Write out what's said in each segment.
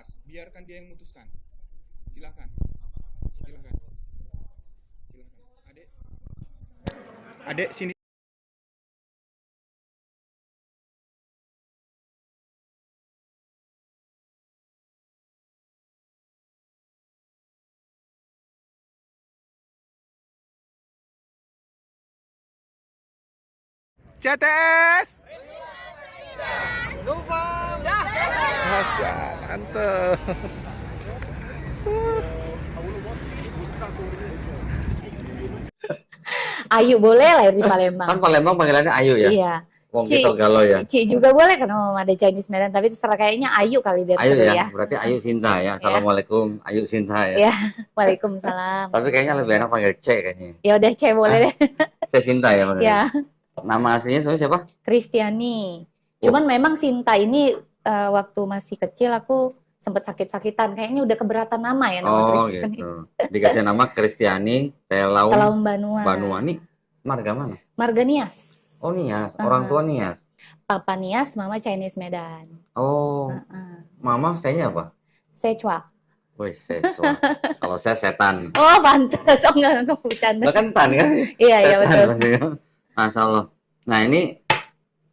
Mas, biarkan dia yang memutuskan. Silahkan. Silahkan. Silahkan. Adek. Adek sini. CTS. Gopang. Masya, mantap. Ayu boleh lahir di Palembang. Kan Palembang panggilannya Ayu ya? Iya. Wong kita galau ya. Ci juga boleh karena Mama ada Chinese Medan, tapi terserah kayaknya Ayu kali biar Ayu seru ya, ya. berarti Ayu Sinta ya. Assalamualaikum, Ayu Sinta ya. Ya, waalaikumsalam. Tapi kayaknya lebih enak panggil C kayaknya. Ya udah C boleh deh. Saya Sinta ya panggilnya. Ya, Nama aslinya siapa? Kristiani. Cuman memang Sinta ini waktu masih kecil aku sempat sakit-sakitan. Kayaknya udah keberatan nama ya nama Oh Kristiani. gitu. Dikasih nama Kristiani Telaum Telaum Banua. Banuani. Marga mana? Marga Nias. Oh Nias, orang tua Nias. Papa Nias, Mama Chinese Medan. Oh, Mama sayanya apa? Secua. Wih, Secua. Kalau saya setan. Oh, pantas. Oh, enggak bercanda. Lo kan tan kan? Iya, iya betul. Masya Allah. Nah ini,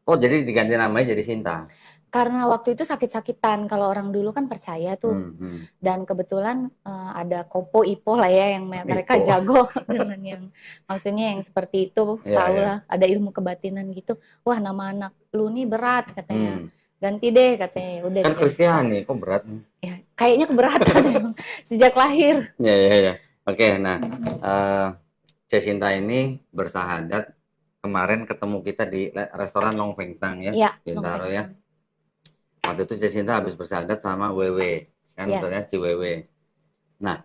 oh jadi diganti namanya jadi Sinta. Karena waktu itu sakit-sakitan. Kalau orang dulu kan percaya tuh. Dan kebetulan ada Kopo Ipo lah ya yang mereka jago dengan yang maksudnya yang seperti itu. Tahu lah, ada ilmu kebatinan gitu. Wah, nama anak lu nih berat katanya. Ganti deh katanya. Udah. Kan Kristiani, kok berat? Ya, kayaknya keberatan memang sejak lahir. Ya. Oke, nah Sinta ini bersahadat kemarin ketemu kita di restoran Long Feng Tang ya, Bintaro ya. Waktu itu Sinta habis bersahadat sama Wewe, kan betulnya Ciwewe. Nah,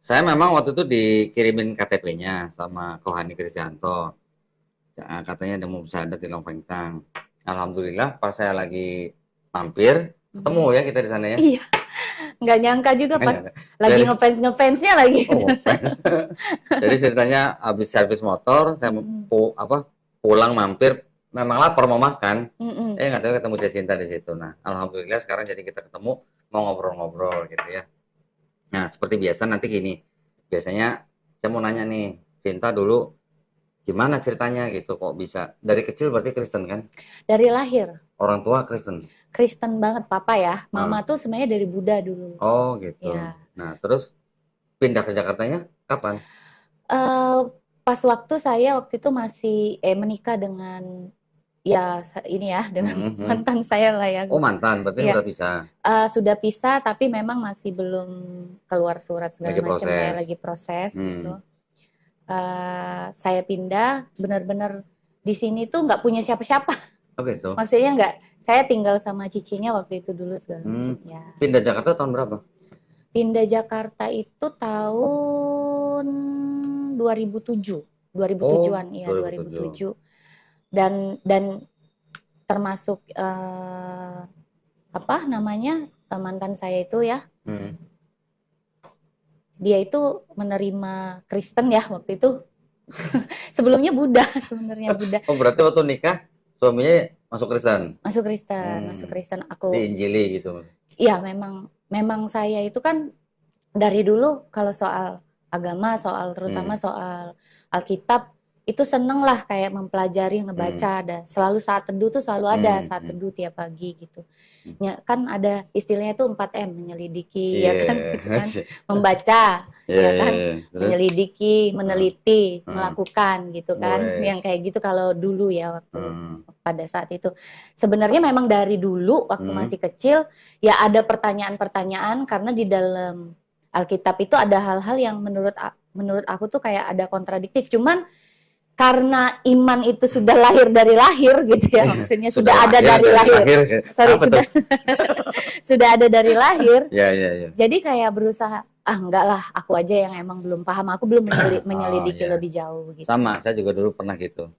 saya memang waktu itu dikirimin KTP-nya sama Kohani Kristianto. Katanya ada mau bersahadat di Long Feng Tang. Alhamdulillah pas saya lagi mampir, ketemu ya kita di sana ya. Iya, nggak nyangka juga pas lagi ngefansnya lagi. Oh, jadi ceritanya habis servis motor, saya pulang mampir. Memang lapar mau makan, nggak tahu ketemu Sinta di situ. Nah, alhamdulillah sekarang jadi kita ketemu mau ngobrol-ngobrol gitu ya. Nah, seperti biasa nanti gini, biasanya saya mau nanya nih, Sinta dulu gimana ceritanya gitu, kok bisa dari kecil berarti Kristen kan? Dari lahir. Orang tua Kristen. Kristen banget papa ya, mama tuh sebenarnya dari Buddha dulu. Oh gitu. Ya. Nah terus pindah ke Jakartanya kapan? Pas waktu saya waktu itu masih menikah dengan ya ini ya dengan mantan saya lah ya. Oh mantan, berarti udah pisah. Sudah pisah tapi memang masih belum keluar surat segala macam ya, lagi proses gitu. Saya pindah benar-benar di sini tuh nggak punya siapa-siapa. Oh gitu. Maksudnya nggak, saya tinggal sama cicinya waktu itu dulu segala macam ya. Pindah Jakarta tahun berapa? Pindah Jakarta itu tahun 2007, 2007-an ya 2007. Dan termasuk apa namanya mantan saya itu ya, dia itu menerima Kristen ya waktu itu. Sebelumnya Buddha sebenarnya Buddha. Oh berarti waktu nikah suaminya masuk Kristen? Masuk Kristen. Aku diinjili gitu? Iya memang saya itu kan dari dulu kalau soal agama, terutama soal Alkitab itu seneng lah kayak mempelajari, ngebaca, ada selalu saat teduh tuh selalu ada saat teduh tiap pagi gitu. Ya, kan ada istilahnya tuh 4M, menyelidiki ya kan, gitu kan, membaca ya kan, menyelidiki, meneliti, melakukan gitu kan, yang kayak gitu kalau dulu ya waktu pada saat itu. Sebenarnya memang dari dulu waktu masih kecil ya ada pertanyaan-pertanyaan karena di dalam Alkitab itu ada hal-hal yang menurut aku tuh kayak ada kontradiktif, cuman karena iman itu sudah lahir dari lahir gitu ya, maksudnya sudah ada dari lahir. Sorry, sudah ada dari lahir. Ya. Jadi kayak berusaha, enggak lah, aku aja yang emang belum paham, aku belum menyelidiki lebih jauh gitu. Sama, saya juga dulu pernah gitu.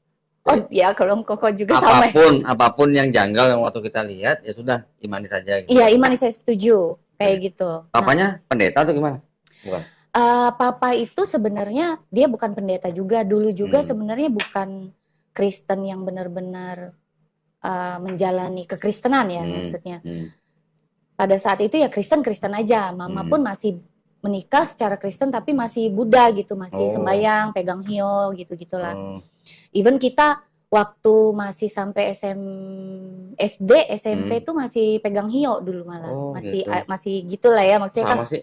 Oh ya, kalau Koko juga sama. Apapun yang janggal yang waktu kita lihat, ya sudah imani saja. Gitu. Iya, imani, saya setuju kayak gitu. Papanya pendeta atau gimana? Bukan. Papa itu sebenarnya dia bukan pendeta juga, dulu juga sebenarnya bukan Kristen yang benar-benar menjalani kekristenan ya maksudnya. pada saat itu ya Kristen aja. Mama pun masih menikah secara Kristen tapi masih Buddha gitu, masih sembahyang, pegang hio gitu-gitulah. Even kita waktu masih sampai SD, SMP itu masih pegang hio dulu malah. Masih gitulah ya, maksudnya sama kan. Sih.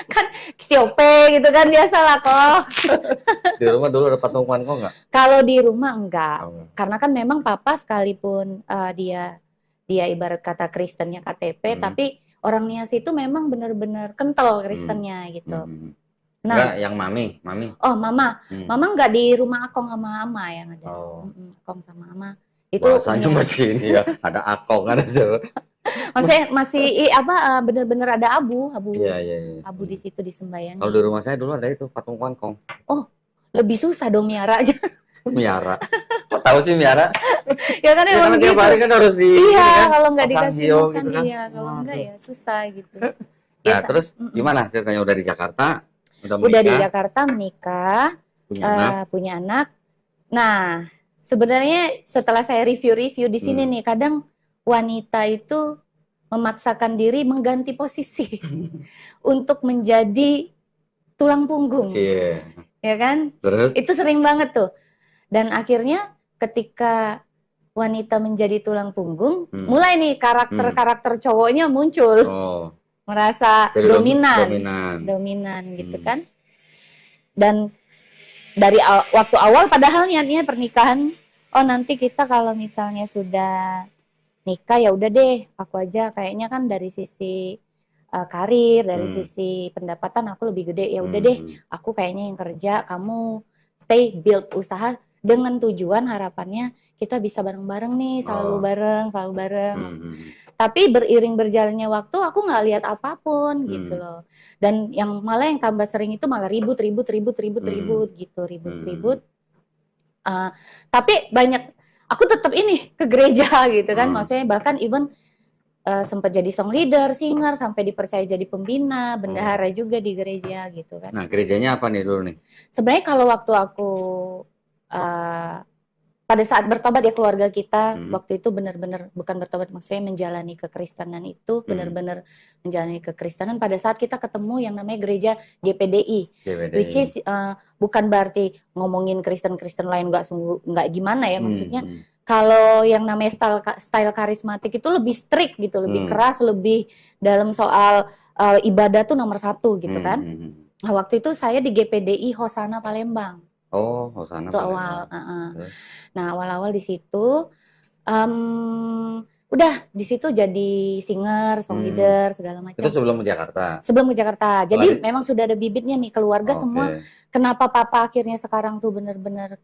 Kan siope gitu kan biasalah kok. Di rumah dulu ada patung Kongko nggak? Kalau di rumah enggak. Karena kan memang papa sekalipun dia ibarat kata Kristennya KTP, tapi orang Nias itu memang benar-benar kental Kristennya gitu. Nah, enggak, yang mami. Oh, mama. Mama enggak di rumah Akong sama Ama yang ada. Akong sama Ama. Itu bahasanya masih ini ya, ada Akong kan aja. Maksudnya masih benar-benar ada abu Iya. Abu di situ disembayangi. Kalau di rumah saya dulu ada itu patung Kongko. Oh, lebih susah dong miara aja. Miara. Kok tahu sih miara? Ya kan emang gitu. Tiap hari kan harus kalau nggak dikasih makan gitu kan? Iya, kalau enggak ya susah gitu. Nah, terus gimana ceritanya udah di Jakarta? Udah di Jakarta menikah, punya anak. Nah, sebenarnya setelah saya review di sini nih, kadang wanita itu memaksakan diri mengganti posisi untuk menjadi tulang punggung, ya kan? Terus? Itu sering banget tuh. Dan akhirnya ketika wanita menjadi tulang punggung, mulai nih karakter cowoknya muncul, merasa dominan gitu kan. Dan dari waktu awal padahal niatnya pernikahan, nanti kita kalau misalnya sudah nikah ya udah deh, aku aja kayaknya kan dari sisi karir, dari sisi pendapatan aku lebih gede, ya udah deh, aku kayaknya yang kerja, kamu stay build usaha dengan tujuan harapannya kita bisa bareng-bareng nih, selalu bareng. Tapi beriring berjalannya waktu aku nggak lihat apapun gitu loh. Dan yang tambah sering itu malah ribut gitu, ribut. Tapi banyak aku tetap ke gereja gitu kan, maksudnya bahkan even sempat jadi song leader, singer, sampai dipercaya jadi pembina, bendahara juga di gereja gitu kan. Nah, gerejanya apa nih dulu nih? Sebenarnya kalau waktu aku pada saat bertobat ya keluarga kita, waktu itu benar-benar bukan bertobat, maksudnya menjalani kekristenan itu, benar-benar menjalani kekristenan pada saat kita ketemu yang namanya gereja GPDI. Which is bukan berarti ngomongin Kristen lain nggak gimana ya, maksudnya kalau yang namanya style karismatik itu lebih strict gitu, lebih keras, lebih dalam soal ibadah tuh nomor 1 gitu kan. Nah, waktu itu saya di GPDI Hosana Palembang. Oh, Hosana itu awal. Nah, awal-awal di situ udah di situ jadi singer, song leader, segala macam. Itu sebelum ke Jakarta? Sebelum ke Jakarta. Jadi memang sudah ada bibitnya nih, keluarga semua. Kenapa papa akhirnya sekarang tuh bener-bener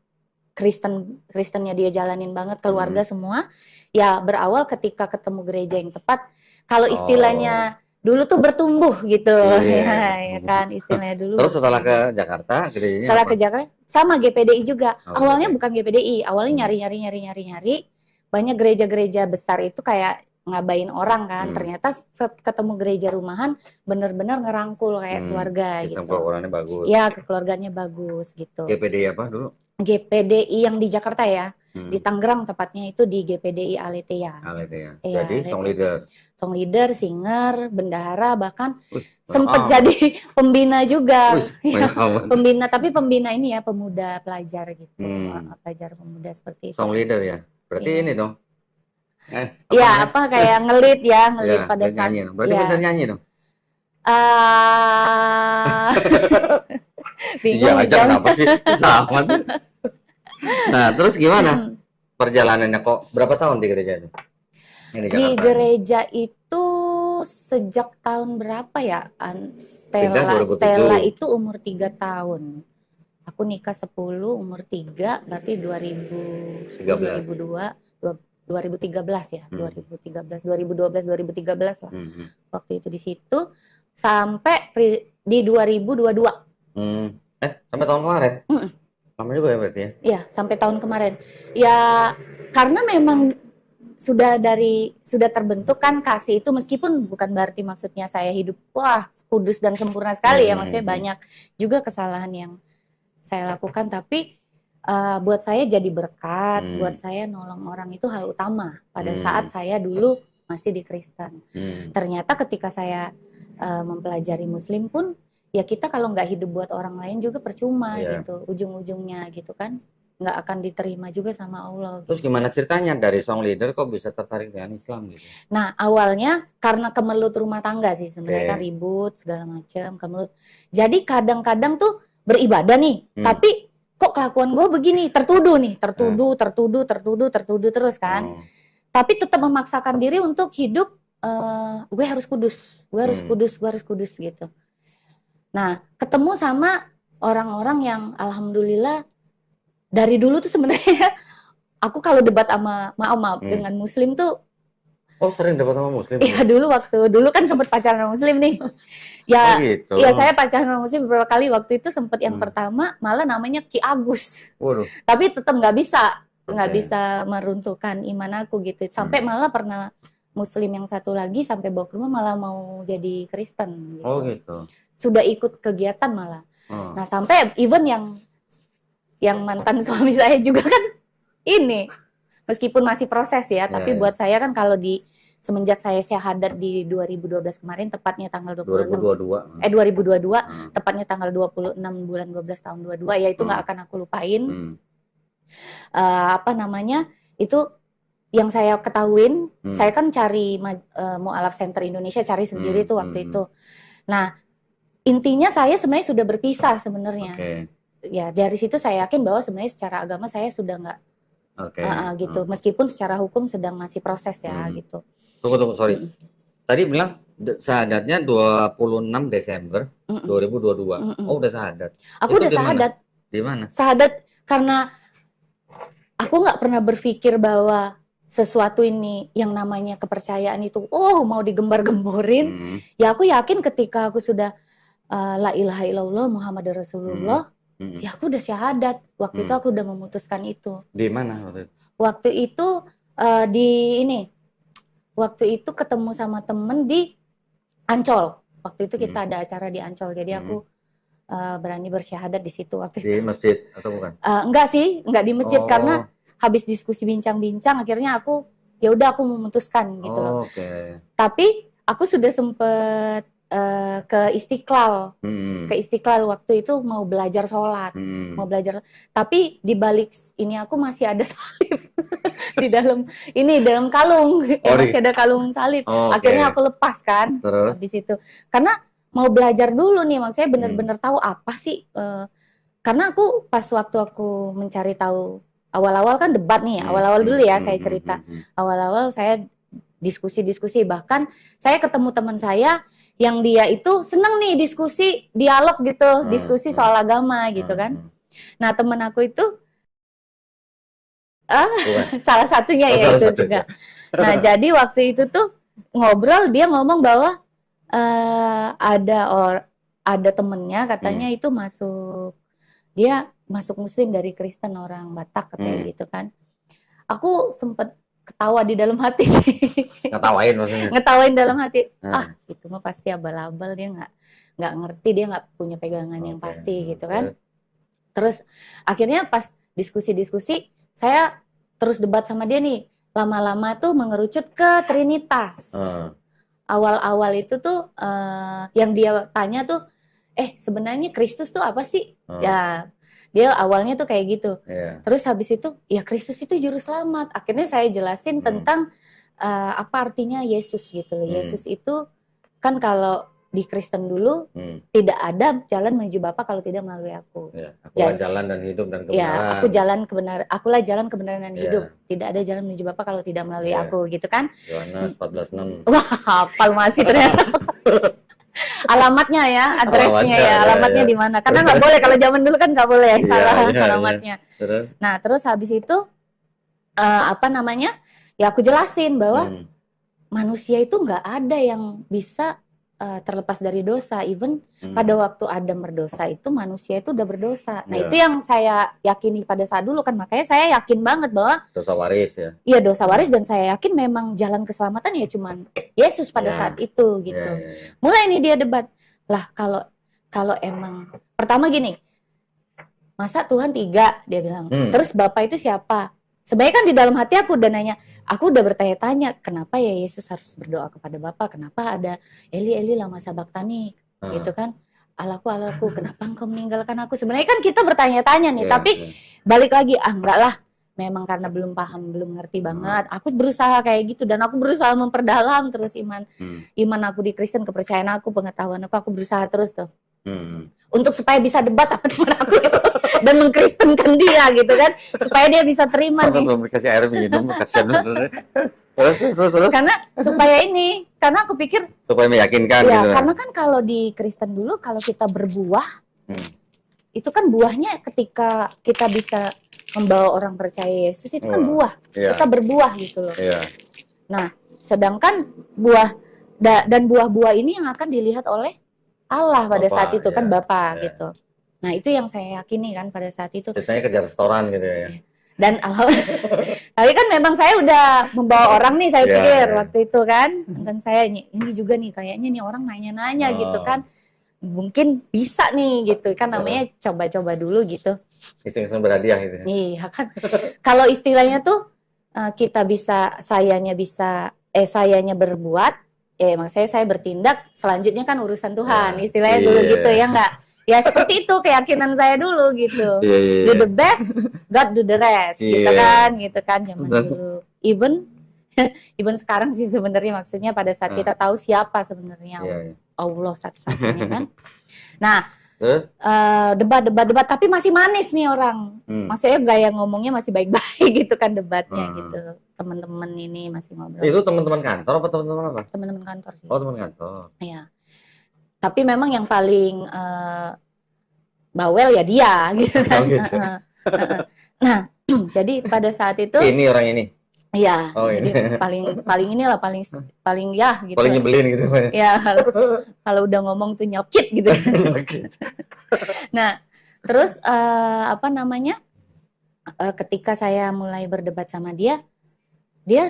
Kristennya dia jalanin banget, keluarga semua. Ya berawal ketika ketemu gereja yang tepat. Kalau istilahnya dulu tuh bertumbuh gitu, ya kan istilahnya dulu. Terus setelah ke Jakarta, gerejanya setelah apa? ke Jakarta sama GPDI juga. Awalnya bukan GPDI, awalnya nyari. Banyak gereja-gereja besar itu kayak ngabain orang kan. Ternyata ketemu gereja rumahan bener-bener ngerangkul kayak keluarga gitu. Sistem keluarganya bagus. Ya, keluarganya bagus gitu. GPDI apa dulu? GPDI yang di Jakarta ya. Di Tangerang tepatnya itu di GPDI Aletheia. Jadi song leader, singer, bendahara, bahkan sempat jadi pembina juga. Pembina, tapi pembina ini ya pemuda pelajar gitu. Pelajar pemuda seperti itu. Song leader ya. Berarti ini dong. Kayak ngelit pada saat. Nyanyi. Berarti bener nyanyi dong. Bingung aja kenapa sih? Sama tuh. Nah, terus gimana perjalanannya kok? Berapa tahun di gereja itu? Di gereja itu sejak tahun berapa ya? Stella itu umur 3 tahun. Aku nikah 10, umur 3, berarti 2013 ya. 2013 lah. Waktu itu di situ sampai di 2022. Sampai tahun kemarin? Lama juga ya berarti ya? Iya, sampai tahun kemarin. Ya, karena memang sudah terbentuk kan kasih itu, meskipun bukan berarti maksudnya saya hidup kudus dan sempurna sekali ya, maksudnya banyak juga kesalahan yang saya lakukan, tapi buat saya jadi berkat, buat saya nolong orang itu hal utama pada saat saya dulu masih di Kristen. Ternyata ketika saya mempelajari Muslim pun, ya kita kalau nggak hidup buat orang lain juga percuma gitu, ujung-ujungnya gitu kan, nggak akan diterima juga sama Allah. Terus gimana ceritanya dari song leader kok bisa tertarik dengan Islam gitu? Nah awalnya karena kemelut rumah tangga sih sebenarnya, kan ribut segala macam, kemelut. Jadi kadang-kadang tuh beribadah nih, tapi kok kelakuan gue begini, tertuduh terus kan. Tapi tetap memaksakan diri untuk hidup, gue harus kudus gitu. Nah, ketemu sama orang-orang yang alhamdulillah dari dulu tuh sebenarnya aku kalau debat sama maaf dengan Muslim tuh. Oh, sering debat sama Muslim? Iya, dulu kan sempat pacaran sama Muslim nih. Ya, gitu. Ya saya pacaran sama Muslim beberapa kali. Waktu itu sempat yang pertama malah namanya Ki Agus. Waduh. Tapi tetap nggak bisa meruntuhkan iman aku gitu. Sampai malah pernah Muslim yang satu lagi sampai bawa ke rumah malah mau jadi Kristen gitu. Oh gitu. Sudah ikut kegiatan malah. Nah sampai even yang mantan suami saya juga kan ini, meskipun masih proses ya, tapi buat saya kan kalau semenjak saya syahadat di 2012 kemarin, tepatnya tanggal 2022, tepatnya tanggal 26 bulan 12 tahun 22, ya itu nggak akan aku lupain. Itu yang saya ketahuin, saya kan cari Mu'alaf Center Indonesia, cari sendiri tuh waktu itu. Nah, intinya saya sebenarnya sudah berpisah sebenarnya. Ya dari situ saya yakin bahwa sebenarnya secara agama saya sudah nggak gitu. Meskipun secara hukum sedang masih proses ya gitu. Tunggu, sorry. Tadi bilang syahadatnya 26 Desember 2022. Oh, udah syahadat. Aku udah syahadat. Di mana? Syahadat karena aku nggak pernah berpikir bahwa sesuatu ini yang namanya kepercayaan itu mau digembar-gemborin. Ya aku yakin ketika aku sudah la ilaha illallah Muhammadur Rasulullah, ya aku udah syahadat. Waktu itu aku udah memutuskan itu. Di mana waktu itu? Waktu itu waktu itu ketemu sama temen di Ancol. Waktu itu kita ada acara di Ancol, jadi aku berani bersyahadat di situ waktu itu. Di masjid atau bukan? Enggak sih, enggak di masjid karena habis diskusi bincang-bincang akhirnya aku ya udah aku memutuskan gitu loh. Tapi aku sudah sempet ke Istiqlal, waktu itu mau belajar sholat, tapi di balik ini aku masih ada salib di dalam kalung, masih ada kalung salib. Akhirnya aku lepas kan, habis itu karena mau belajar dulu nih, maksudnya benar-benar tahu apa sih, karena aku pas waktu aku mencari tahu awal-awal kan debat nih, awal-awal dulu ya saya cerita, awal-awal saya diskusi, bahkan saya ketemu teman saya yang dia itu seneng nih diskusi, dialog gitu, diskusi soal agama gitu kan. Nah temen aku itu salah satunya ya itu juga. Nah jadi waktu itu tuh ngobrol, dia ngomong bahwa ada temennya katanya itu dia masuk Muslim dari Kristen, orang Batak katanya gitu kan. Aku sempet ketawa di dalam hati sih. Ngetawain maksudnya? Ngetawain dalam hati. Itu mah pasti abal-abal, dia nggak ngerti, dia nggak punya pegangan yang pasti gitu kan. Terus akhirnya pas diskusi, saya terus debat sama dia nih. Lama-lama tuh mengerucut ke Trinitas. Awal-awal itu tuh yang dia tanya tuh, sebenarnya Kristus tuh apa sih? Ya dia awalnya tuh kayak gitu. Terus habis itu, ya Kristus itu juru selamat. Akhirnya saya jelasin tentang apa artinya Yesus gitu loh. Yesus itu kan kalau di Kristen dulu tidak ada jalan menuju Bapa kalau tidak melalui aku. Akulah jalan dan hidup dan kebenaran. Ya, akulah jalan kebenaran dan hidup. Tidak ada jalan menuju Bapa kalau tidak melalui aku gitu kan. Yohanes 14:6. Wah, hafal masih ternyata. Alamatnya ya, adresnya alamatnya di mana? Karena nggak boleh, kalau zaman dulu kan nggak boleh salah alamatnya. Nah terus habis itu ya aku jelasin bahwa manusia itu nggak ada yang bisa terlepas dari dosa. Even pada waktu Adam berdosa itu manusia itu udah berdosa. Nah itu yang saya yakini pada saat dulu kan, makanya saya yakin banget bahwa dosa waris ya. Iya dosa waris, dan saya yakin memang jalan keselamatan ya cuman Yesus pada saat itu gitu. Mulai nih dia debat lah, kalau emang pertama gini, masa Tuhan 3 dia bilang, terus Bapa itu siapa? Sebenarnya kan di dalam hati aku udah nanya, aku udah bertanya-tanya, kenapa ya Yesus harus berdoa kepada Bapa? Kenapa ada Eli Eli lama sabaktani gitu kan? Allahku, kenapa engkau meninggalkan aku? Sebenarnya kan kita bertanya-tanya nih, tapi balik lagi, enggak lah. Memang karena belum paham, belum ngerti banget. Aku berusaha kayak gitu dan aku berusaha memperdalam terus iman aku di Kristen, kepercayaan aku, pengetahuan aku berusaha terus tuh. Untuk supaya bisa debat apa teman aku itu dan mengkristenkan dia gitu kan, supaya dia bisa terima nih. Belum dikasih air minum, kasihan bener. Terus. Karena supaya ini, karena aku pikir supaya meyakinkan ya, gitu. Karena kan kalau di Kristen dulu kalau kita berbuah, itu kan buahnya ketika kita bisa membawa orang percaya Yesus itu kan buah. Kita berbuah gitu loh. Nah, sedangkan buah dan buah-buah ini yang akan dilihat oleh Allah pada saat itu kan Bapa gitu. Nah, itu yang saya yakini kan pada saat itu. Ceritanya kerja restoran gitu ya. Dan tapi kan memang saya udah membawa orang nih, saya pikir waktu itu kan. Dan saya ini juga nih kayaknya nih orang nanya-nanya gitu kan. Mungkin bisa nih gitu kan, namanya coba-coba dulu gitu. Iseng-iseng berhadiah gitu. Iya kan. Kalau istilahnya tuh kita bisa, sayanya berbuat, maksudnya saya bertindak, selanjutnya kan urusan Tuhan. Istilahnya dulu gitu ya enggak? Ya seperti itu keyakinan saya dulu gitu. Do the best, God do the rest, gitu kan zaman dulu. Even sekarang sih sebenarnya, maksudnya pada saat kita tahu siapa sebenarnya Allah satu-satunya kan. Nah, debat, tapi masih manis nih orang. Maksudnya gaya ngomongnya masih baik-baik gitu kan debatnya gitu. Teman-teman ini masih ngobrol. Itu teman-teman kantor apa teman-teman apa? Teman-teman kantor sih. Oh, teman kantor. Iya. Tapi memang yang paling bawel ya dia gitu kan. Gitu. Nah, jadi pada saat itu ini orang ini. Iya, jadi paling inilah paling ya gitu. Paling nyebelin gitu. Ya, kalau udah ngomong tuh nyelkit gitu. Nah, terus ketika saya mulai berdebat sama dia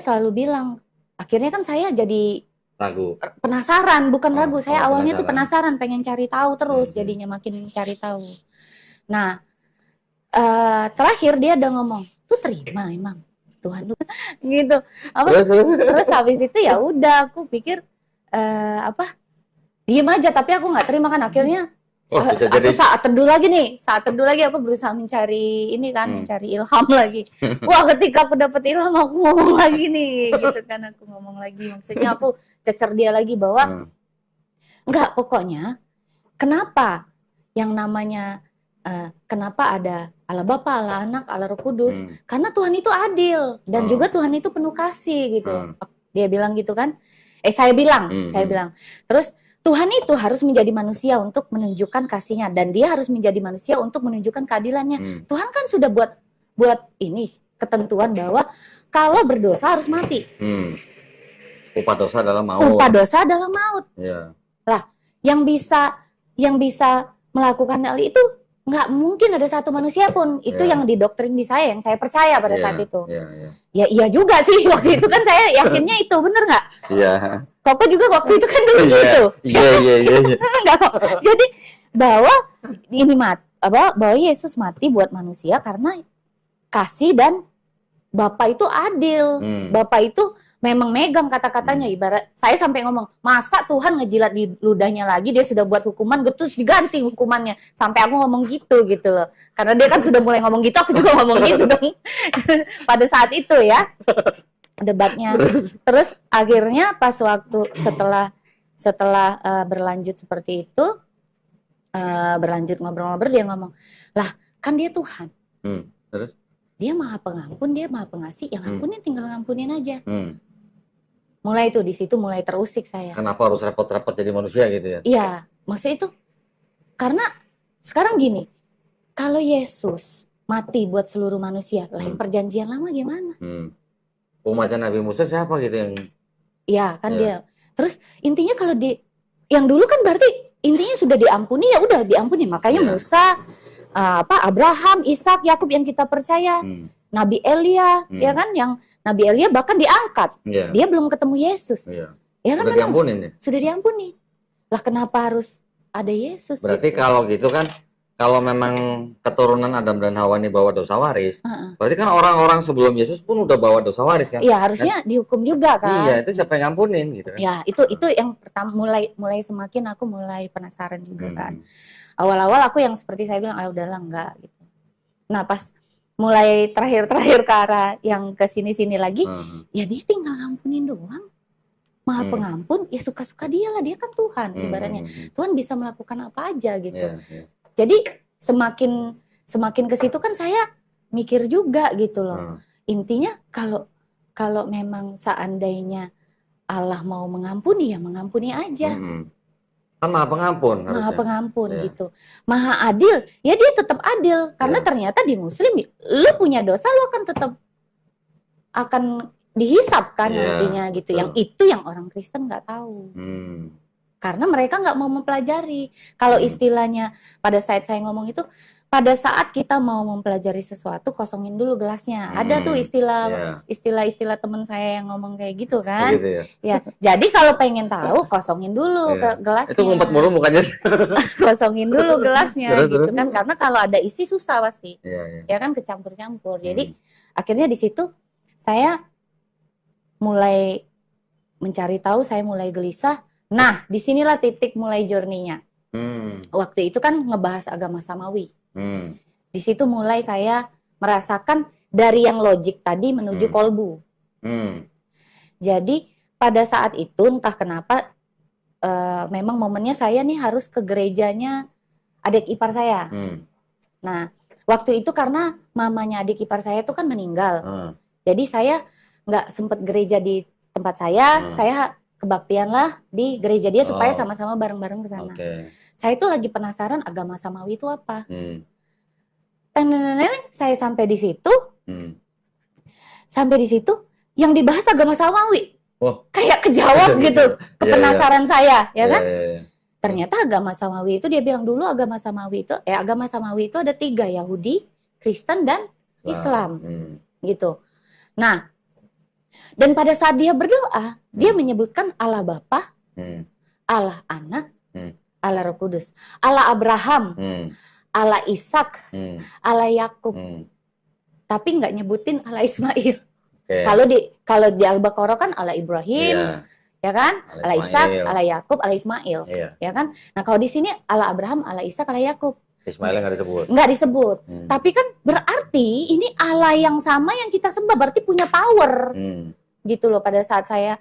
selalu bilang, akhirnya kan saya jadi ragu. Penasaran, bukan ragu. Saya awalnya tuh penasaran, pengen cari tahu terus, jadinya makin cari tahu. Nah, terakhir dia udah ngomong, "Lu terima emang Tuhan lu?" gitu. Terus habis itu ya udah, aku pikir diem aja, tapi aku nggak terima kan. Akhirnya aku saat teduh lagi aku berusaha mencari ini kan, mencari ilham lagi. Wah, ketika aku dapet ilham aku ngomong lagi nih gitu kan, aku ngomong lagi, maksudnya aku cecer dia lagi bahwa enggak, pokoknya kenapa yang namanya kenapa ada Allah Bapa, Allah Anak, Allah Roh Kudus, karena Tuhan itu adil dan juga Tuhan itu penuh kasih gitu. Dia bilang gitu kan. Saya bilang. Terus Tuhan itu harus menjadi manusia untuk menunjukkan kasihnya, dan dia harus menjadi manusia untuk menunjukkan keadilannya. Tuhan kan sudah buat ini ketentuan bahwa kalau berdosa harus mati. Upah dosa adalah maut. Ya. Lah, yang bisa melakukan hal itu nggak mungkin ada satu manusia pun. Itu yang didoktrin di saya, yang saya percaya pada saat itu. Ya iya juga sih, waktu itu kan saya yakinnya itu, bener nggak? Iya. Koko juga waktu itu kan dulu gitu. Iya. Enggak kok. Jadi bahwa Yesus mati buat manusia karena kasih, dan Bapa itu adil. Bapa itu memang megang kata-katanya. Ibarat saya sampai ngomong, masa Tuhan ngejilat di ludahnya lagi, dia sudah buat hukuman, terus diganti hukumannya. Sampai aku ngomong gitu loh. Karena dia kan sudah mulai ngomong gitu, aku juga ngomong gitu dong. Pada saat itu ya, debatnya. Terus akhirnya pas waktu setelah berlanjut seperti itu, berlanjut ngobrol-ngobrol, dia ngomong, lah kan dia Tuhan. Terus? Dia maha pengampun, dia maha pengasih, yang ampunin tinggal ngampunin aja. Mulai tuh, di situ mulai terusik saya. Kenapa harus repot-repot jadi manusia gitu ya? Iya, maksudnya itu karena sekarang gini, kalau Yesus mati buat seluruh manusia, lain perjanjian lama gimana? Umatnya Nabi Musa siapa gitu yang? Iya kan dia. Terus intinya kalau yang dulu kan berarti intinya sudah diampuni, ya udah diampuni. Makanya Musa, Abraham, Ishak, Yakub yang kita percaya. Nabi Elia, ya kan, yang Nabi Elia bahkan diangkat, dia belum ketemu Yesus, ya kan, sudah diampuni. Sudah diampuni. Lah kenapa harus ada Yesus? Berarti gitu? Kalau gitu kan, kalau memang keturunan Adam dan Hawa ini bawa dosa waris, berarti kan orang-orang sebelum Yesus pun udah bawa dosa waris kan? Iya, harusnya dihukum juga kan? Iya, itu siapa yang ngampunin gitu kan? Ya, itu yang pertama mulai semakin aku mulai penasaran juga kan. Awal-awal aku yang seperti saya bilang, udahlah enggak gitu. Nah, pas mulai terakhir ke arah yang ke sini-sini lagi, ya dia tinggal ngampunin doang. Maha pengampun, ya suka-suka dia lah, dia kan Tuhan ibaratnya. Tuhan bisa melakukan apa aja gitu. Jadi semakin ke situ kan saya mikir juga gitu loh. Intinya kalau memang seandainya Allah mau mengampuni, ya mengampuni aja. Kan Maha Pengampun harusnya. Maha Pengampun gitu. Maha adil, ya dia tetap adil. Karena ternyata di Muslim, lu punya dosa, lu akan tetap akan dihisap kan nantinya gitu. Yang itu yang orang Kristen nggak tahu. Karena mereka nggak mau mempelajari. Kalau istilahnya pada saat saya ngomong itu, pada saat kita mau mempelajari sesuatu, kosongin dulu gelasnya. Ada tuh istilah teman saya yang ngomong kayak gitu kan. Gitu ya. Jadi kalau pengen tahu, kosongin dulu gelasnya. Itu ngumpet mulu mukanya. Kosongin dulu gelasnya gitu kan. Karena kalau ada isi susah pasti. Ya kan kecampur-campur. Jadi akhirnya di situ saya mulai mencari tahu, saya mulai gelisah. Nah, disinilah titik mulai journey-nya. Waktu itu kan ngebahas agama samawi. Di situ mulai saya merasakan dari yang logik tadi menuju kolbu. Jadi pada saat itu entah kenapa memang momennya saya nih harus ke gerejanya adik ipar saya. Nah, waktu itu karena mamanya adik ipar saya itu kan meninggal. Jadi saya nggak sempat gereja di tempat saya kebaktian lah di gereja dia supaya sama-sama bareng-bareng ke sana. Saya itu lagi penasaran agama samawi itu apa. Saya sampai di situ. Sampai di situ yang dibahas agama samawi. Kayak kejawab gitu, kepenasaran saya, ya kan? Ternyata agama samawi itu dia bilang dulu agama samawi itu ada 3, Yahudi, Kristen dan Islam. Gitu. Nah, dan pada saat dia berdoa, dia menyebutkan Allah Bapa, Allah Anak, Allah Roh Kudus, Allah Abraham, Allah Ishak, Allah Yakub. Tapi nggak nyebutin Allah Ismail. Kalau di Al-Baqarah kan Allah Ibrahim, ya kan? Allah Ishak, Allah Yakub, Allah Ismail, ya kan? Nah, kalau di sini Allah Abraham, Allah Ishak, Allah Yakub. Ismail nggak disebut. Nggak disebut. Tapi kan berarti ini Allah yang sama yang kita sembah, berarti punya power. Gitu loh pada saat saya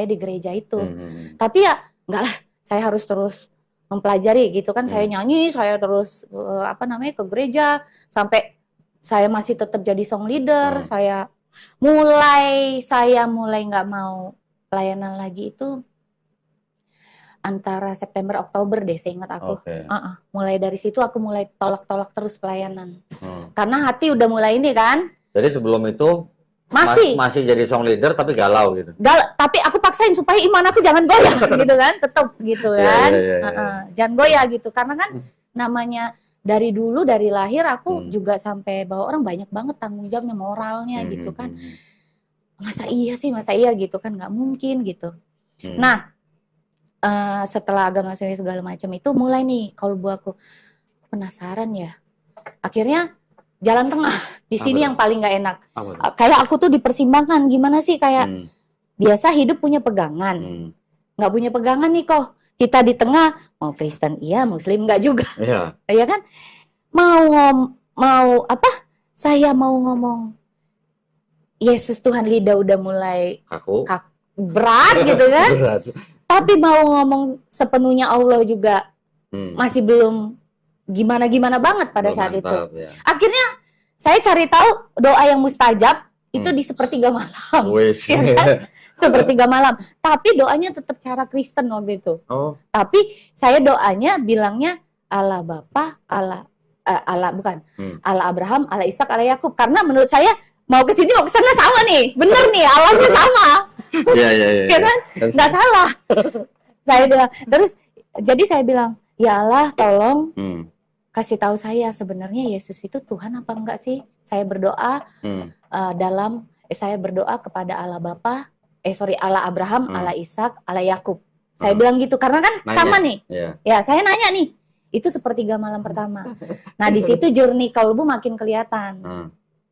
di gereja itu. Tapi ya enggak lah, saya harus terus mempelajari gitu kan. Saya nyanyi, saya terus ke gereja sampai saya masih tetap jadi song leader. Saya mulai nggak mau pelayanan lagi itu antara September Oktober deh, saya ingat aku. Mulai dari situ aku mulai tolak terus pelayanan. Karena hati udah mulai ini kan. Jadi sebelum itu masih jadi song leader tapi galau gitu. Tapi aku paksain supaya iman aku jangan goyah gitu kan, tetap gitu kan. Jangan goyah gitu karena kan namanya dari dulu dari lahir aku juga sampai bawa orang banyak banget tanggung jawabnya, moralnya gitu kan. Masa iya gitu kan, nggak mungkin gitu. Nah, setelah agama segala macam itu mulai nih kalau buat aku penasaran ya. Akhirnya jalan tengah di sini yang paling nggak enak. Kayak aku tuh dipersimbangkan gimana sih, kayak biasa hidup punya pegangan, nggak punya pegangan nih kok. Kita di tengah mau Kristen iya, Muslim nggak juga, ya kan? Mau apa? Saya mau ngomong Yesus Tuhan, lidah udah mulai kaku berat gitu kan? Berat. Tapi mau ngomong sepenuhnya Allah juga masih belum gimana-gimana banget pada saat itu. Ya. Akhirnya saya cari tahu doa yang mustajab itu di sepertiga malam. Ya kan? Sepertiga malam. Tapi doanya tetap cara Kristen waktu itu. Tapi saya doanya bilangnya Allah Bapa, Allah bukan. Allah Abraham, Allah Ishak, Allah Yakub. Karena menurut saya mau ke sini mau ke sana sama nih. Bener nih, Allahnya sama. Iya kan? Nggak salah. Saya bilang, terus jadi saya bilang, ya Allah tolong kasih tahu saya sebenarnya Yesus itu Tuhan apa enggak sih? Saya berdoa saya berdoa kepada Allah Bapa, Allah Abraham, Allah Ishak, Allah Yakub. Saya bilang gitu karena kan sama nih. Ya, saya nanya nih, Itu sepertiga malam pertama. Nah di situ journey kalbu makin kelihatan.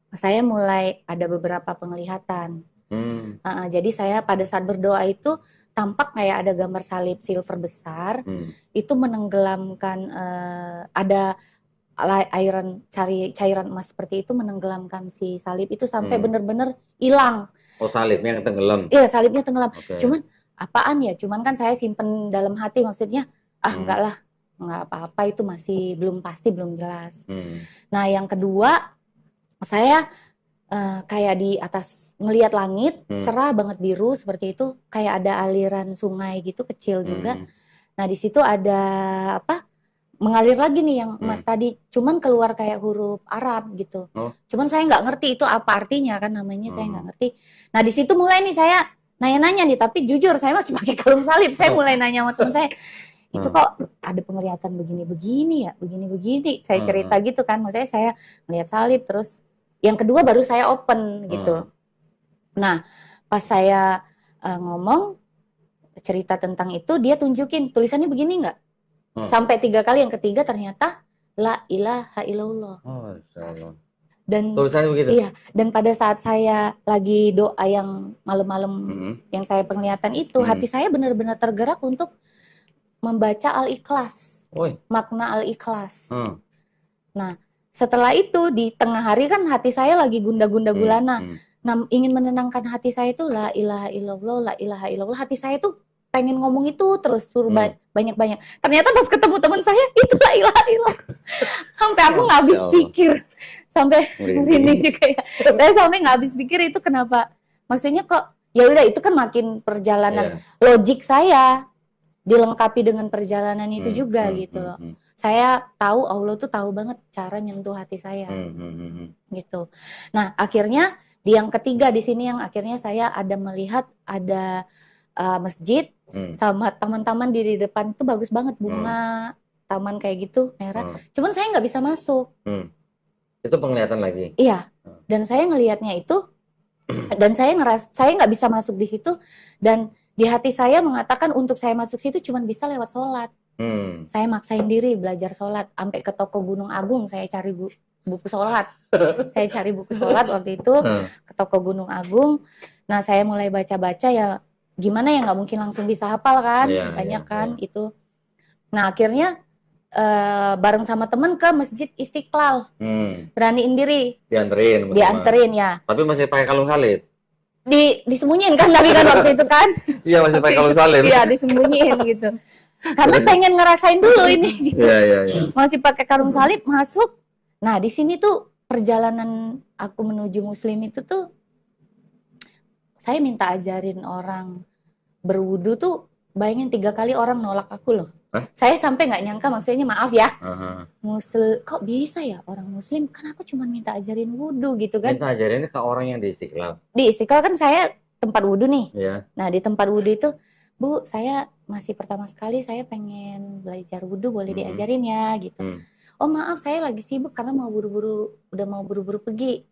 Saya mulai ada beberapa penglihatan. Jadi saya pada saat berdoa itu tampak kayak ada gambar salib silver besar, itu menenggelamkan ada cairan emas seperti itu menenggelamkan si salib itu sampai benar-benar hilang. Oh, salibnya tenggelam? Iya, salibnya tenggelam. Cuman apaan ya? Cuman kan saya simpen dalam hati, maksudnya enggak lah, enggak apa-apa, itu masih belum pasti, belum jelas. Nah yang kedua, saya kayak di atas ngelihat langit cerah banget biru seperti itu, kayak ada aliran sungai gitu kecil juga. Nah di situ ada apa? Mengalir lagi nih yang emas tadi, cuman keluar kayak huruf Arab gitu. Cuman saya nggak ngerti itu apa artinya kan, namanya saya nggak ngerti. Nah di situ mulai nih saya nanya-nanya nih, tapi jujur saya masih pakai kalung salib. Saya mulai nanya sama teman saya, itu kok ada penglihatan begini-begini ya, begini-begini. Saya cerita gitu kan, maksudnya saya melihat salib, terus yang kedua baru saya open gitu. Nah pas saya ngomong cerita tentang itu, dia tunjukin tulisannya begini nggak? Sampai 3 kali, yang ketiga ternyata la ilaha illallah. Dan tulisannya begitu? Iya, dan pada saat saya lagi doa yang malam-malam yang saya penglihatan itu, hati saya benar-benar tergerak untuk membaca Al-Ikhlas. Makna Al-Ikhlas. Nah, setelah itu di tengah hari kan hati saya lagi gunda-gunda gulana. Nah, ingin menenangkan hati saya itu la ilaha illallah, la ilaha illallah. Hati saya tuh pengen ngomong itu terus, suruh banyak-banyak. Ternyata pas ketemu teman saya, itu la ilaha illallah. Sampai aku nggak habis pikir. Sampai ini kayak saya sampai nggak habis pikir itu kenapa. Maksudnya kok ya udah, itu kan makin perjalanan logik saya dilengkapi dengan perjalanan itu juga gitu loh. Saya tahu Allah tuh tahu banget cara nyentuh hati saya. Gitu. Nah, akhirnya di yang ketiga di sini yang akhirnya saya ada melihat ada masjid sama taman-taman di depan itu bagus banget, bunga, taman kayak gitu merah. Cuman saya nggak bisa masuk. Itu penglihatan lagi? Iya. Dan saya ngelihatnya itu dan saya nggak bisa masuk di situ, dan di hati saya mengatakan untuk saya masuk situ cuman bisa lewat sholat. Saya maksain diri belajar sholat, sampai ke toko Gunung Agung saya cari buku sholat. Saya cari buku sholat waktu itu ke toko Gunung Agung. Nah saya mulai baca-baca, ya gimana ya, nggak mungkin langsung bisa hafal kan, banyak kan itu. Nah akhirnya bareng sama temen ke Masjid Istiqlal, beraniin diri, dianterin ya. Tapi masih pakai kalung salib? Disembunyiin kan, tapi kan waktu itu kan. Iya masih pakai kalung salib. Iya disembunyiin gitu. Karena pengen ngerasain dulu ini. Gitu. Masih pakai kalung salib masuk. Nah di sini tuh perjalanan aku menuju Muslim itu tuh, saya minta ajarin orang berwudu tuh, bayangin 3 kali orang nolak aku loh. Saya sampai nggak nyangka, maksudnya maaf ya, kok bisa ya orang Muslim, kan aku cuma minta ajarin wudu gitu kan. Minta ajarinnya ke orang yang di Istiqlal? Di Istiqlal kan saya tempat wudu nih. Nah di tempat wudu itu, Bu saya masih pertama sekali, saya pengen belajar wudu, boleh diajarin ya gitu. Oh maaf saya lagi sibuk karena udah mau buru-buru pergi.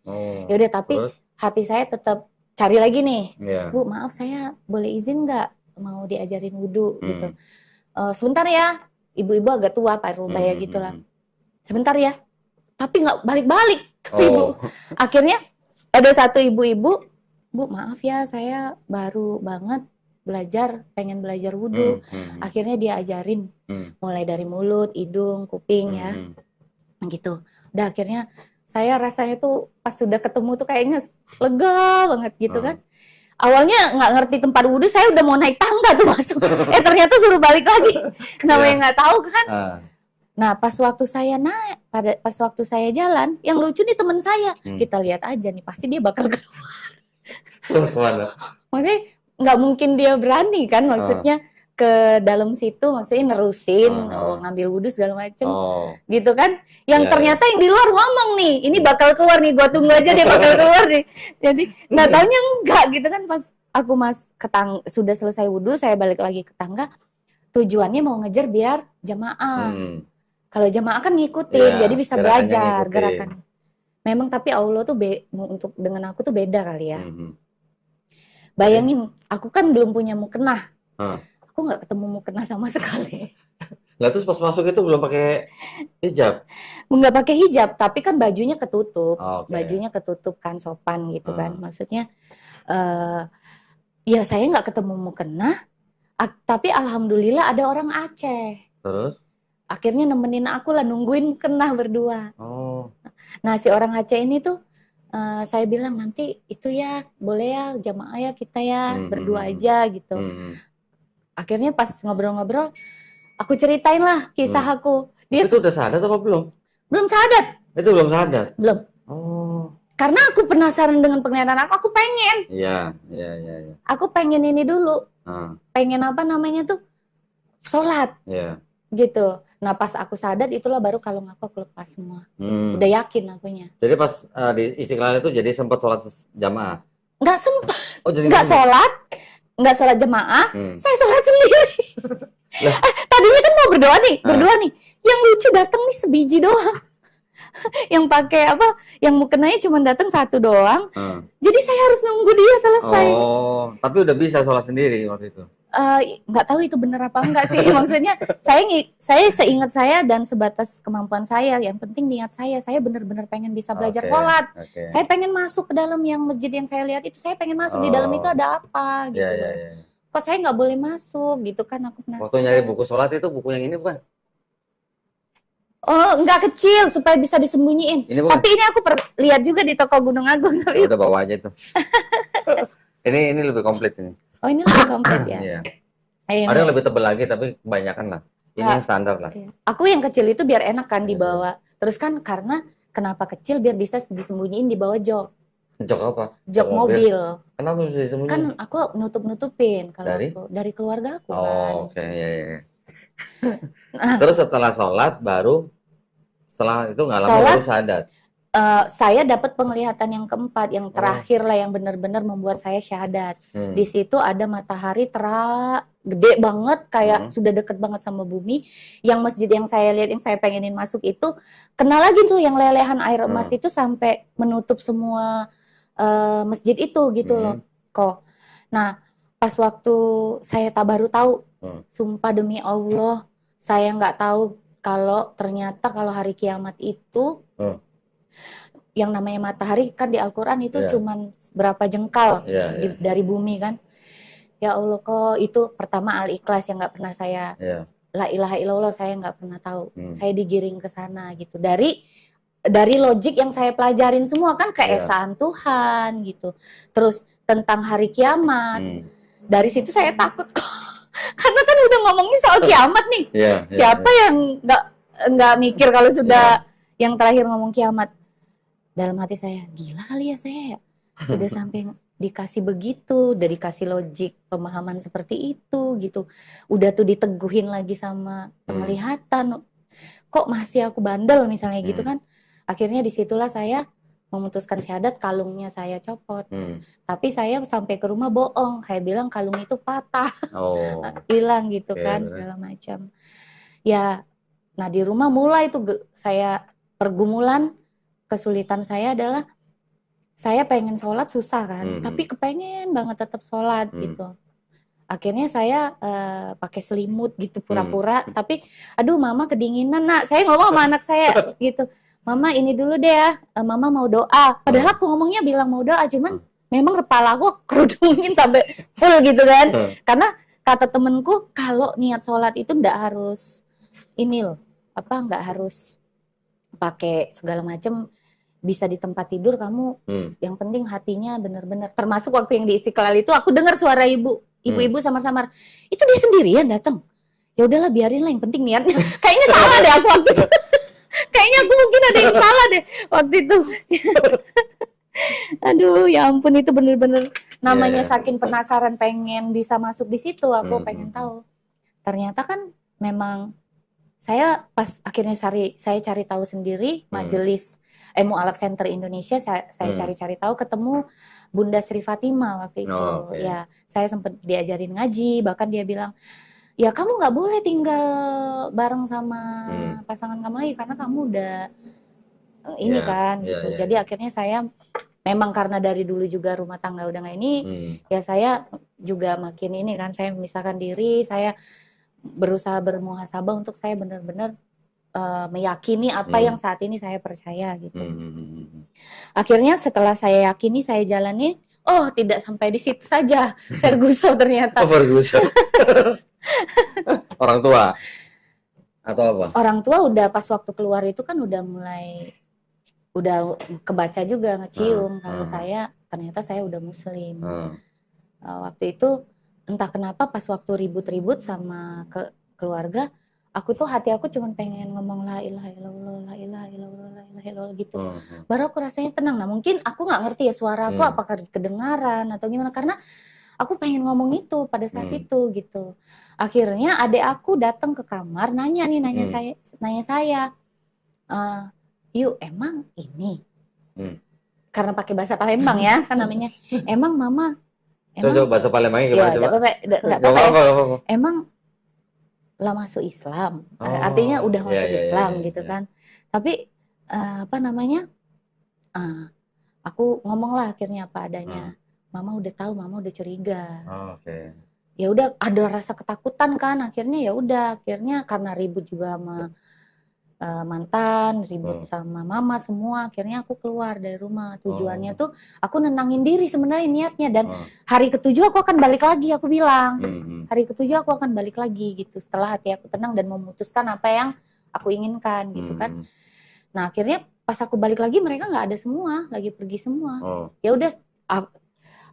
Ya udah, tapi hati saya tetap cari lagi nih. Bu maaf saya boleh izin nggak mau diajarin wudu gitu. Sebentar ya, ibu-ibu agak tua Pak Rubaya gitulah. Sebentar ya, tapi nggak balik-balik ibu. Akhirnya ada satu ibu-ibu, Bu maaf ya saya baru banget belajar, pengen belajar wudu. Akhirnya dia ajarin, mulai dari mulut, hidung, kuping ya, gitu. Udah akhirnya saya rasanya tuh pas sudah ketemu tuh kayaknya lega banget gitu kan. Awalnya nggak ngerti tempat wudhu, saya udah mau naik tangga tuh masuk. Ternyata suruh balik lagi. Namanya nggak tahu kan. Nah pas waktu saya naik, pas waktu saya jalan, yang lucu nih teman saya. Kita lihat aja nih, pasti dia bakal keluar. Maksudnya nggak mungkin dia berani kan, maksudnya ke dalam situ, maksudnya nerusin, ngambil wudhu segala macem, gitu kan. Yang ternyata yang di luar ngomong nih, ini bakal keluar nih, gua tunggu aja dia bakal keluar nih. Jadi nggak taunya enggak gitu kan. Pas aku sudah selesai wudhu, saya balik lagi ke tangga, tujuannya mau ngejar biar jamaah. Kalau jamaah kan ngikutin, jadi bisa belajar gerakan. Memang tapi Allah tuh untuk dengan aku tuh beda kali ya. Bayangin, aku kan belum punya mukena. Aku nggak ketemu mukena sama sekali. Lah terus pas masuk itu belum pakai hijab? Nggak pakai hijab, tapi kan bajunya ketutup, Oke. bajunya ketutup kan sopan gitu kan, maksudnya ya saya nggak ketemu mukena, tapi alhamdulillah ada orang Aceh. Terus? Akhirnya nemenin aku lah, nungguin mukena berdua. Oh. Nah si orang Aceh ini tuh saya bilang nanti itu ya boleh ya jamaah ya kita ya berdua aja gitu. Akhirnya pas ngobrol-ngobrol, aku ceritain lah kisah aku. Dia itu udah sadar apa belum? Belum sadar. Itu belum sadar? Belum. Oh. Karena aku penasaran dengan penglihatan aku pengen. Iya. Aku pengen ini dulu. Pengen apa namanya tuh? Sholat. Iya. Gitu. Nah pas aku sadar itulah baru kalau aku lepas semua. Udah yakin akunya. Jadi pas di Istiqlal itu jadi sempat sholat jamaah? Nggak sempat. Oh, jadi nggak sholat. Nggak sholat jamaah. Saya sholat sendiri. Tadinya kan mau berdoa nih. Berdua nih. Yang lucu datang nih sebiji doang. Yang pakai apa? Yang mukenanya cuma datang satu doang. Jadi saya harus nunggu dia selesai. Oh, tapi udah bisa sholat sendiri waktu itu? Nggak tahu itu bener apa enggak sih. Maksudnya saya seingat saya dan sebatas kemampuan saya. Yang penting niat saya benar-benar pengen bisa belajar sholat. Saya pengen masuk ke dalam yang masjid yang saya lihat itu. Saya pengen masuk di dalam itu ada apa gitu. Kok saya nggak boleh masuk gitu kan, aku penasaran. Waktu nyari buku sholat itu buku yang ini bukan? Oh, enggak kecil supaya bisa disembunyiin. Tapi ini aku lihat juga di toko Gunung Agung. Tapi udah bawa aja tuh. ini lebih komplit ini. Oh, ini lebih komplit ya. Iya. Ada yang lebih tebal lagi tapi kebanyakan lah. Ini yang standar lah. Aku yang kecil itu biar enak kan dibawa. Terus kan karena kenapa kecil biar bisa disembunyiin di bawah jok. Jok apa? Jok mobil. Kenapa bisa disembunyiin? Kan aku nutup-nutupin kalau dari keluarga aku kan. Oh, oke. Ya. Terus setelah sholat setelah itu nggak lama baru sadar. Saya dapat penglihatan yang keempat, yang terakhir lah yang benar-benar membuat saya syahadat. Di situ ada matahari gede banget, kayak sudah deket banget sama bumi. Yang masjid yang saya lihat, yang saya pengenin masuk itu, kena lagi tuh yang lelehan air emas itu sampai menutup semua masjid itu gitu loh. Nah, pas waktu saya baru tahu, sumpah demi Allah, saya nggak tahu kalau ternyata kalau hari kiamat itu yang namanya matahari kan di Al-Quran itu cuman berapa jengkal dari bumi kan. Ya Allah, kok itu pertama Al-Ikhlas yang nggak pernah saya la ilaha illallah saya nggak pernah tahu. Saya digiring ke sana gitu dari logik yang saya pelajarin semua kan keesaan Tuhan gitu. Terus tentang hari kiamat. Dari situ saya takut kok. Karena kan udah ngomongin soal kiamat nih. Siapa yang nggak mikir kalau sudah yang terakhir ngomong kiamat. Dalam hati saya, gila kali ya saya ya. Sudah sampai dikasih begitu, udah dikasih logik pemahaman seperti itu gitu. Udah tuh diteguhin lagi sama penglihatan. Kok masih aku bandel misalnya gitu kan. Akhirnya disitulah saya memutuskan syahadat, kalungnya saya copot. Tapi saya sampai ke rumah bohong, kayak bilang kalung itu patah. Hilang gitu kan segala macam. Ya, nah di rumah mulai tuh saya pergumulan. Kesulitan saya adalah saya pengen sholat susah kan, tapi kepengen banget tetap sholat gitu. Akhirnya saya pakai selimut gitu pura-pura, tapi aduh mama kedinginan nak, saya ngomong sama anak saya gitu, mama ini dulu deh ya, mama mau doa. Padahal aku ngomongnya bilang mau doa, cuman memang kepala aku kerudungin sampai full gitu kan. Karena kata temenku kalau niat sholat itu nggak harus ini loh, nggak harus pakai segala macam, bisa di tempat tidur kamu, yang penting hatinya benar-benar. Termasuk waktu yang di Istiqlal itu aku dengar suara ibu-ibu samar-samar, itu dia sendirian datang. Ya udahlah biarin lah, yang penting niatnya. Kayaknya salah deh aku waktu itu. Kayaknya aku mungkin ada yang salah deh waktu itu. Aduh ya ampun, itu bener-bener namanya saking penasaran pengen bisa masuk di situ, aku pengen tahu. Ternyata kan memang saya pas akhirnya saya cari tahu sendiri majelis Mu'alaf Center Indonesia, saya cari-cari tahu, ketemu Bunda Sri Fatimah waktu itu. Ya, saya sempat diajarin ngaji, bahkan dia bilang, ya kamu nggak boleh tinggal bareng sama pasangan kamu lagi karena kamu udah ini kan gitu. Jadi akhirnya saya memang karena dari dulu juga rumah tangga udah nggak ini, ya saya juga makin ini kan, saya memisahkan diri, saya berusaha bermuhasabah untuk saya benar-benar meyakini apa yang saat ini saya percaya gitu. Akhirnya setelah saya yakini, saya jalani, oh tidak sampai di situ saja, Ferguson ternyata. Oh, Ferguson. Orang tua atau apa? Orang tua udah pas waktu keluar itu kan udah kebaca juga, ngecium kalau saya ternyata saya udah muslim. Waktu itu entah kenapa pas waktu ribut-ribut sama keluarga, aku tuh hati aku cuma pengen ngomong la ilaha illallah, la ilaha illallah, la ilaha illallah gitu. Baru aku rasanya tenang. Nah mungkin aku nggak ngerti ya suara aku apakah kedengaran atau gimana, karena aku pengen ngomong itu pada saat itu gitu. Akhirnya adik aku datang ke kamar nanya saya, yuk emang ini, karena pakai bahasa Palembang ya kan namanya, emang mama, coba bahasa Palembangnya gimana coba? Nggak apa-apa ya. Emang lah masuk Islam, artinya udah masuk Islam gitu kan. Tapi aku ngomong lah akhirnya apa adanya. Mama udah tahu, mama udah curiga. Ya udah ada rasa ketakutan kan, akhirnya karena ribut juga sama mantan, ribut sama mama semua, akhirnya aku keluar dari rumah. Tujuannya tuh aku nenangin diri sebenarnya niatnya, dan hari ke-7 aku akan balik lagi, aku bilang. Hari ke-7 aku akan balik lagi gitu, setelah hati aku tenang dan memutuskan apa yang aku inginkan gitu kan. Nah akhirnya pas aku balik lagi mereka nggak ada semua, lagi pergi semua. Ya udah,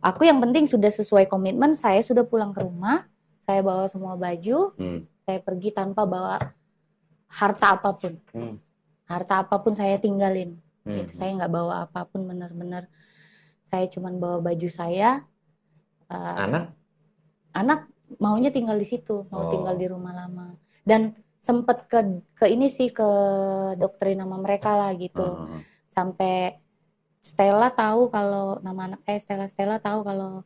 aku yang penting sudah sesuai komitmen, saya sudah pulang ke rumah, saya bawa semua baju, saya pergi tanpa bawa harta apapun. Harta apapun saya tinggalin. Gitu. Saya nggak bawa apapun, benar-benar saya cuman bawa baju saya. Anak maunya tinggal di situ, mau tinggal di rumah lama. Dan sempet ke ini sih, ke doktrin nama mereka lah gitu. Sampai Stella tahu kalau nama anak saya Stella tahu kalau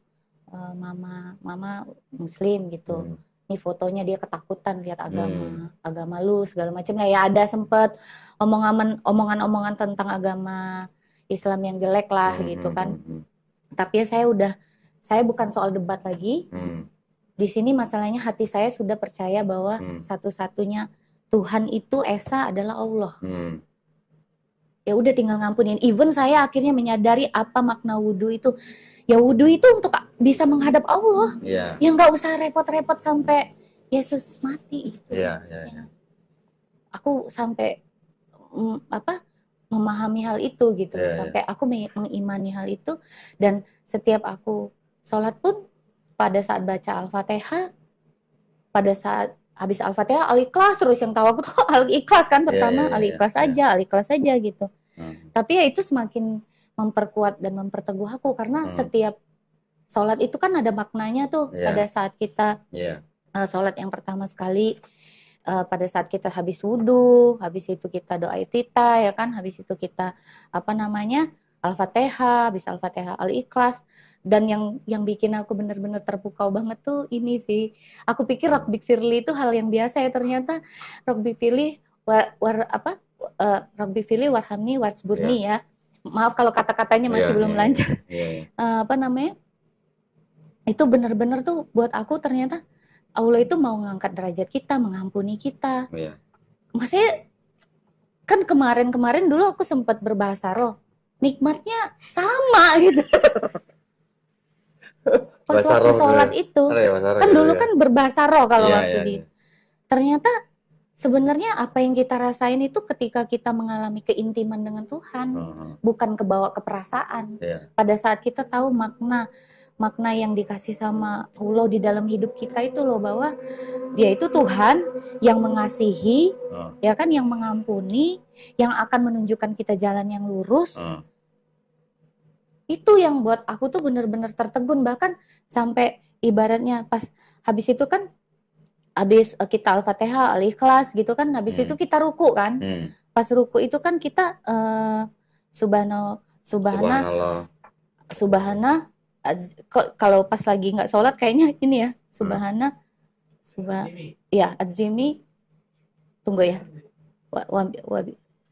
mama muslim gitu. Ini fotonya dia ketakutan lihat agama lu segala macam. Nah ya ada sempet omongan-omongan tentang agama Islam yang jelek lah gitu kan. Tapi ya saya bukan soal debat lagi. Di sini masalahnya hati saya sudah percaya bahwa satu-satunya Tuhan itu Esa adalah Allah. Ya udah tinggal ngampunin. Even saya akhirnya menyadari apa makna wudhu itu. Ya wudhu itu untuk bisa menghadap Allah. Ya nggak usah repot-repot sampai Yesus mati itu. Aku sampai memahami hal itu gitu. Sampai aku mengimani hal itu, dan setiap aku sholat pun pada saat baca Al-Fatihah, pada saat habis Al-Fatihah Al-Ikhlas terus, yang tahu aku tuh Al-Ikhlas kan pertama, Al-Ikhlas aja gitu. Tapi ya itu semakin memperkuat dan memperteguh aku, karena setiap sholat itu kan ada maknanya tuh. Pada saat kita sholat yang pertama sekali, pada saat kita habis wudhu, habis itu kita doa iftitah ya kan, habis itu kita Al-Fatihah, habis Al-Fatihah Al-Ikhlas. Dan yang bikin aku benar-benar terpukau banget tuh ini sih, aku pikir Rabbik Firli itu hal yang biasa ya, ternyata Rabbik Firli Rabbik Firli warhamni warjburni ya. Maaf kalau kata-katanya masih belum lancar. Itu benar-benar tuh buat aku ternyata Allah itu mau ngangkat derajat kita, mengampuni kita. Maksudnya kan kemarin dulu aku sempat berbahasa roh, nikmatnya sama gitu. Pas waktu sholat itu, kan dulu kan berbahasa roh kalau waktu ternyata sebenarnya apa yang kita rasain itu ketika kita mengalami keintiman dengan Tuhan, bukan kebawa ke perasaan. Pada saat kita tahu makna yang dikasih sama Allah di dalam hidup kita itu loh, bahwa Dia itu Tuhan yang mengasihi, ya kan, yang mengampuni, yang akan menunjukkan kita jalan yang lurus. Itu yang buat aku tuh benar-benar tertegun, bahkan sampai ibaratnya pas habis itu kan, habis kita Al-Fatihah, Al-Ikhlas gitu kan, habis itu kita ruku kan. Pas ruku itu kan kita kalau pas lagi nggak sholat kayaknya ini ya, Azimi, tunggu ya,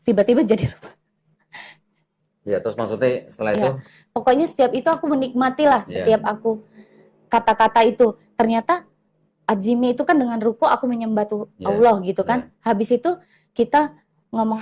tiba-tiba jadi lupa. Ya, terus maksudnya setelah itu? Pokoknya setiap itu aku menikmati lah, setiap aku kata-kata itu. Ternyata Azimi itu kan dengan ruku aku menyembah tuh Allah gitu kan. Habis itu kita ngomong